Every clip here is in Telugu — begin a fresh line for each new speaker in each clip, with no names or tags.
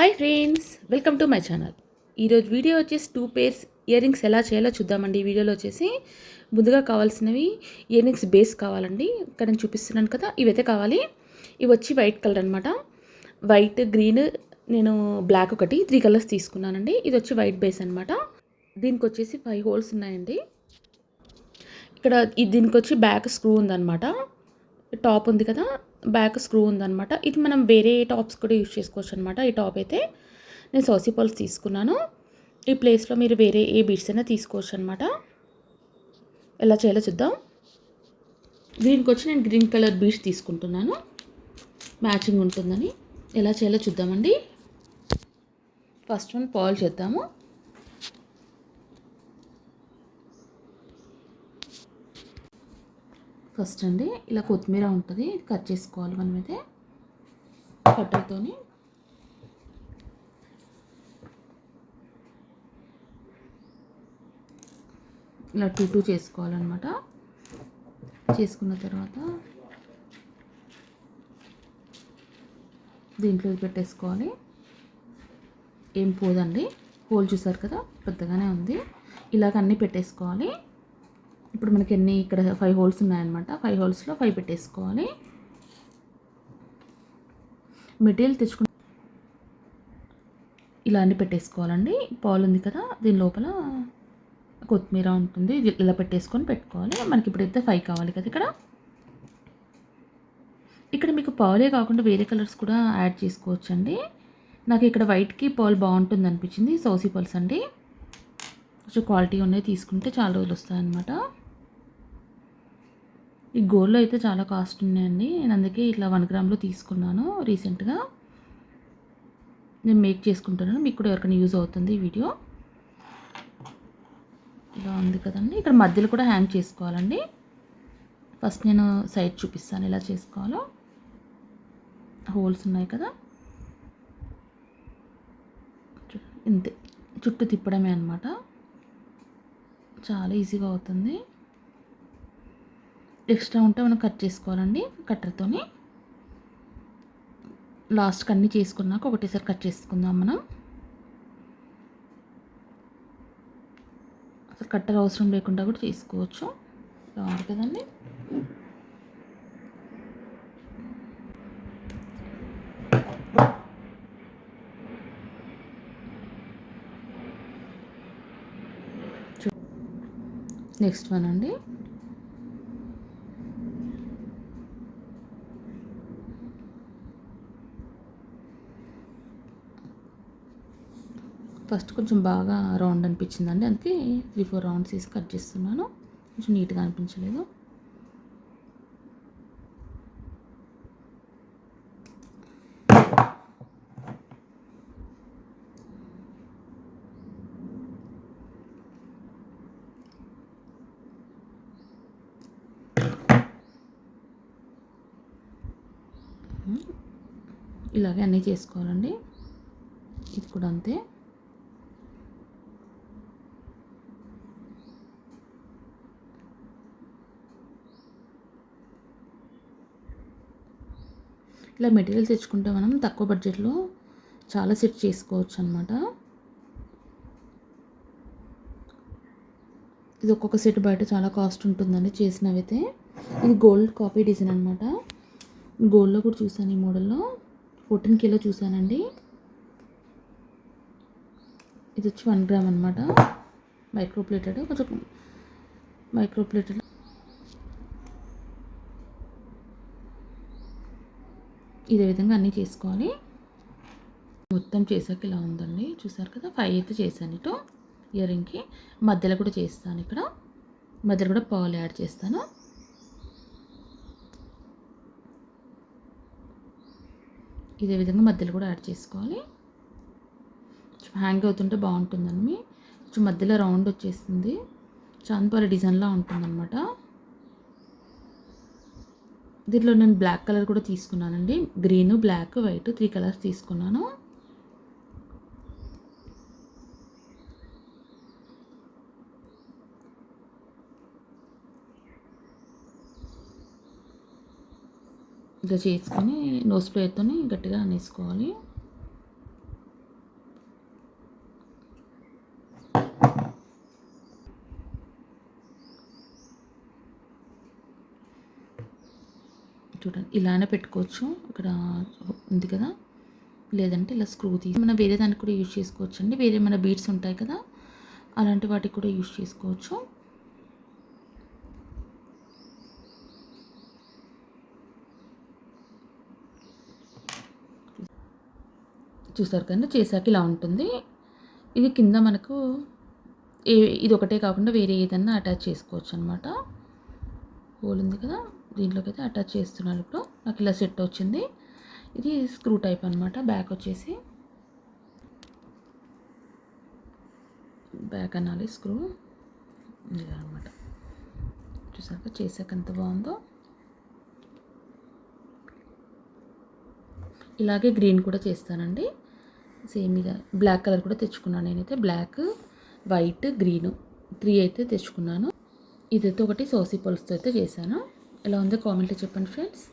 Hi friends, welcome to my channel. ఈరోజు వీడియో వచ్చేసి 2 పేర్స్ ఇయర్ రింగ్స్ ఎలా చేయాలో చూద్దామండి. ఈ వీడియోలో వచ్చేసి ముందుగా కావాల్సినవి ఇయర్ రింగ్స్ బేస్ కావాలండి. ఇక్కడ నేను చూపిస్తున్నాను కదా, ఇవైతే కావాలి. ఇవి వచ్చి వైట్ కలర్ అనమాట. వైట్, గ్రీన్, నేను బ్లాక్ ఒకటి 3 కలర్స్ తీసుకున్నానండి. ఇది వచ్చి వైట్ బేస్ అనమాట. దీనికి వచ్చేసి 5 హోల్స్ ఉన్నాయండి. ఇక్కడ దీనికి వచ్చి బ్యాక్ స్క్రూ ఉందన్నమాట. టాప్ ఉంది కదా, బ్యాక్ స్క్రూ ఉందన్నమాట. ఇది మనం వేరే టాప్స్ కూడా యూజ్ చేసుకోవచ్చు అనమాట. ఈ టాప్ అయితే నేను సౌసీ పల్స్ తీసుకున్నాను. ఈ ప్లేస్లో మీరు వేరే ఏ బీడ్స్ అయినా తీసుకోవచ్చు అనమాట. ఎలా చేయాలో చూద్దాం. దీనికి వచ్చి నేను గ్రీన్ కలర్ బీడ్స్ తీసుకుంటున్నాను, మ్యాచింగ్ ఉంటుందని. ఎలా చేయాలో చూద్దామండి. ఫస్ట్ వన్ పాల్ చేద్దాము. ఫస్ట్ అండి ఇలా కొత్తిమీర ఉంటుంది, కట్ చేసుకోవాలి మనమైతే కట్టర్తోని. ఇలా టూ చేసుకోవాలన్నమాట. చేసుకున్న తర్వాత దీంట్లో పెట్టేసుకోవాలి. ఏం పోదండి, హోల్ చూసారు కదా, పెద్దగానే ఉంది. ఇలాగ అన్నీ పెట్టేసుకోవాలి. ఇప్పుడు మనకి ఇక్కడ 5 హోల్స్ ఉన్నాయన్నమాట. 5 హోల్స్లో 5 పెట్టేసుకోవాలి. మెటీరియల్ తెచ్చుకుని ఇలా అన్ని పెట్టేసుకోవాలండి. పాలు ఉంది కదా, దీని లోపల కొత్తిమీర ఉంటుంది, ఇలా పెట్టేసుకొని పెట్టుకోవాలి. మనకి ఇప్పుడైతే 5 కావాలి కదా. ఇక్కడ మీకు పాలే కాకుండా వేరే కలర్స్ కూడా యాడ్ చేసుకోవచ్చండి. నాకు ఇక్కడ వైట్కి పాలు బాగుంటుంది అనిపించింది. సౌసీ పల్స్ అండి, కొంచెం క్వాలిటీ ఉన్నాయి, తీసుకుంటే చాలా రోజులు వస్తాయన్నమాట. ఈ గోల్డ్లో అయితే చాలా కాస్ట్ ఉన్నాయండి. నేను అందుకే ఇట్లా 1 గ్రామ్లో తీసుకున్నాను రీసెంట్గా. నేను మేక్ చేసుకుంటున్నాను, మీకు కూడా ఎవరికైనా యూజ్ అవుతుంది ఈ వీడియో. ఇలా ఉంది కదండి. ఇక్కడ మధ్యలో కూడా హ్యాంగ్ చేసుకోవాలండి. ఫస్ట్ నేను సైడ్ చూపిస్తాను ఎలా చేసుకోవాలో. హోల్స్ ఉన్నాయి కదా, ఇంతే, చుట్టూ తిప్పడమే అనమాట. చాలా ఈజీగా అవుతుంది. ఎక్స్ట్రా ఉంటే మనం కట్ చేసుకోవాలండి కట్టర్తోని. లాస్ట్కి అన్నీ చేసుకున్నాక ఒకటేసారి కట్ చేసుకుందాం మనం. అసలు కట్టర్ అవసరం లేకుండా కూడా చేసుకోవచ్చు. బాగుంది కదండి. నెక్స్ట్ వన్ అండి. ఫస్ట్ కొంచెం బాగా రౌండ్ అనిపించిందండి, అందుకే 3-4 రౌండ్స్ వేసి కట్ చేస్తున్నాను. కొంచెం నీట్గా అనిపించలేదు. ఇలాగే అన్నీ చేసుకోవాలండి. ఇది కూడా అంతే. ఇలా మెటీరియల్ తెచ్చుకుంటే మనం తక్కువ బడ్జెట్లో చాలా సెట్ చేసుకోవచ్చు అనమాట. ఇది ఒక్కొక్క సెట్ బయట చాలా కాస్ట్ ఉంటుందండి చేసినవైతే. ఇది గోల్డ్ కాపీ డిజైన్ అనమాట. గోల్డ్లో కూడా చూసాను, ఈ మోడల్లో 14Kలో చూసానండి. ఇది వచ్చి 1 గ్రామ్ అనమాట. మైక్రోప్లేటెడ్, కొంచెం మైక్రోప్లేటెడ్. ఇదే విధంగా అన్నీ చేసుకోవాలి. మొత్తం చేసాక ఇలా ఉందండి, చూసారు కదా. 5 అయితే చేశాను ఇటు ఇయర్ రింగ్కి. మధ్యలో కూడా చేస్తాను, ఇక్కడ మధ్యలో కూడా పాలు యాడ్ చేస్తాను. ఇదే విధంగా మధ్యలో కూడా యాడ్ చేసుకోవాలి. హ్యాంగ్ అవుతుంటే బాగుంటుందండి. కొంచెం మధ్యలో రౌండ్ వచ్చేస్తుంది, చాంద్పాల డిజైన్లా ఉంటుందన్నమాట. దీంట్లో నేను బ్లాక్ కలర్ కూడా తీసుకున్నానండి. గ్రీన్, బ్లాక్, వైట్ 3 కలర్స్ తీసుకున్నాను. ఇలా చేసుకొని నోస్ ప్లేతో గట్టిగా అనేసుకోవాలి. చూడండి ఇలానే పెట్టుకోవచ్చు. ఇక్కడ ఉంది కదా, లేదంటే ఇలా స్క్రూ తీసి మనం వేరే దానికి కూడా యూజ్ చేసుకోవచ్చు అండి. వేరే మన బీడ్స్ ఉంటాయి కదా, అలాంటి వాటికి కూడా యూజ్ చేసుకోవచ్చు. చూసారు కదా, చేసాక ఇలా ఉంటుంది. ఇది కింద మనకు ఇది ఒకటే కాకుండా వేరే ఏదన్నా అటాచ్ చేసుకోవచ్చు అనమాట. హోల్ ఉంది కదా, దీంట్లోకి అయితే అటాచ్ చేస్తున్నాను. ఇప్పుడు నాకు ఇలా సెట్ వచ్చింది. ఇది స్క్రూ టైప్ అనమాట. బ్యాక్ వచ్చేసి బ్యాక్ అనాలి, స్క్రూ ఇలా అనమాట. చూసాక చేసాక ఎంత బాగుందో. ఇలాగే గ్రీన్ కూడా చేస్తానండి. సేమ్ ఇక బ్లాక్ కలర్ కూడా తెచ్చుకున్నాను నేనైతే. బ్లాక్, వైట్, గ్రీను 3 అయితే తెచ్చుకున్నాను. ఇదైతే ఒకటి సోసీ పల్స్తో అయితే చేశాను. ఎలా ఉందో కామెంట్లో చెప్పండి ఫ్రెండ్స్.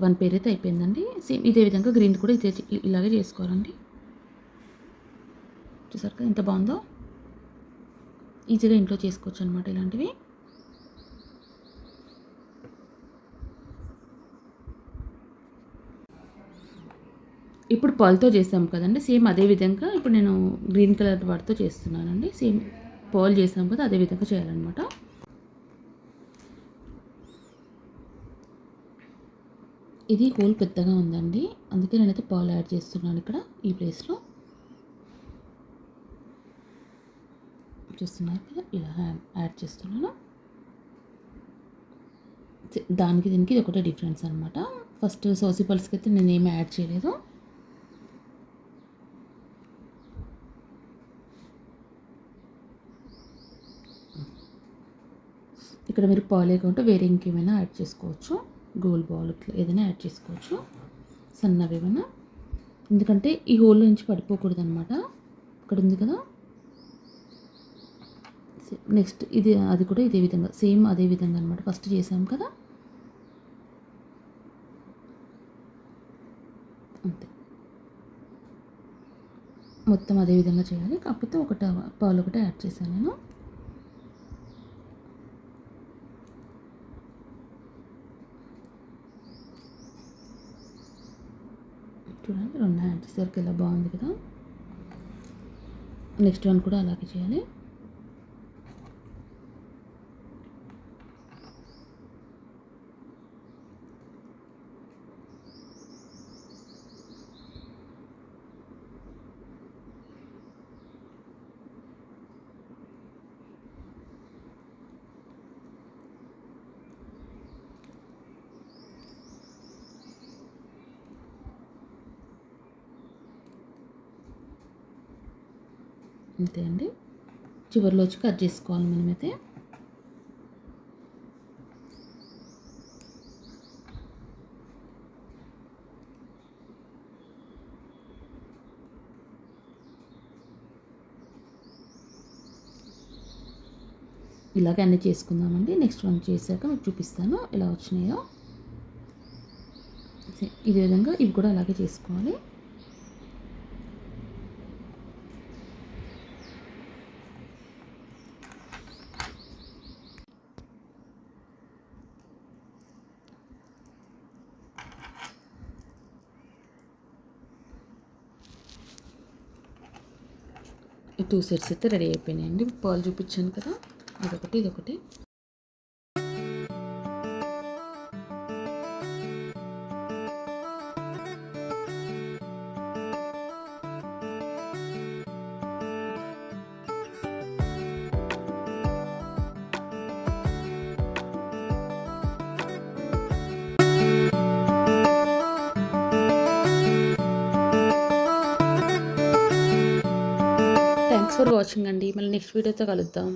వన్ పేర్ అయితే అయిపోయిందండి. సేమ్ ఇదే విధంగా గ్రీన్ కూడా ఇలాగే చేసుకోవాలండి. చూసారు కదా ఎంత బాగుందో. ఈజీగా ఇంట్లో చేసుకోవచ్చు అనమాట ఇలాంటివి. ఇప్పుడు పర్ల్తో చేసాం కదండి, సేమ్ అదే విధంగా ఇప్పుడు నేను గ్రీన్ కలర్ వాటితో చేస్తున్నానండి. సేమ్ పర్ల్ చేసాం కదా, అదే విధంగా చేయాలన్నమాట. ఇది హోల్ పెద్దగా ఉందండి, అందుకే నేనైతే పర్ల్ యాడ్ చేస్తున్నాను ఇక్కడ ఈ ప్లేస్లో. చూస్తున్నారు కదా, ఇలా యాడ్ చేస్తున్నాను. దానికి దీనికి ఇది ఒకటే డిఫరెన్స్ అనమాట. ఫస్ట్ సోసీ పల్స్కి అయితే నేనేమి యాడ్ చేయలేదు. ఇక్కడ మీరు పర్ల్ లేకుంటే వేరే ఇంకేమైనా యాడ్ చేసుకోవచ్చు. గోల్ బాల్ ఇట్లా ఏదైనా యాడ్ చేసుకోవచ్చు, సన్నవి ఏమైనా. ఎందుకంటే ఈ హోల్లో నుంచి పడిపోకూడదు అనమాట. ఇక్కడ ఉంది కదా, నెక్స్ట్ ఇది అది కూడా ఇదే విధంగా సేమ్ అదే విధంగా అనమాట. ఫస్ట్ చేసాం కదా, అంతే. మొత్తం అదే విధంగా చేయాలి, కాకపోతే పాలు ఒకటే యాడ్ చేశాను నేను. చూడండి, 2 యాడ్ చేసేసరికి ఇలా బాగుంది కదా. నెక్స్ట్ వన్ కూడా అలాగే చేయాలి. అంతే అండి. చివరిలో వచ్చి కట్ చేసుకోవాలి మనమైతే. ఇలాగే అన్నీ చేసుకుందామండి. నెక్స్ట్ వన్ చేశాక మీకు చూపిస్తాను ఎలా వచ్చినాయో. ఇదే విధంగా ఇవి కూడా అలాగే చేసుకోవాలి. ఈ 2 సెట్స్ అయితే రెడీ అయిపోయినాయండి. పర్ల్ చూపించాను కదా, ఇదొకటి ఇదొకటి. థ్యాంక్స్ ఫర్ వాచింగ్ అండి. మళ్ళీ నెక్స్ట్ వీడియోతో కలుద్దాం.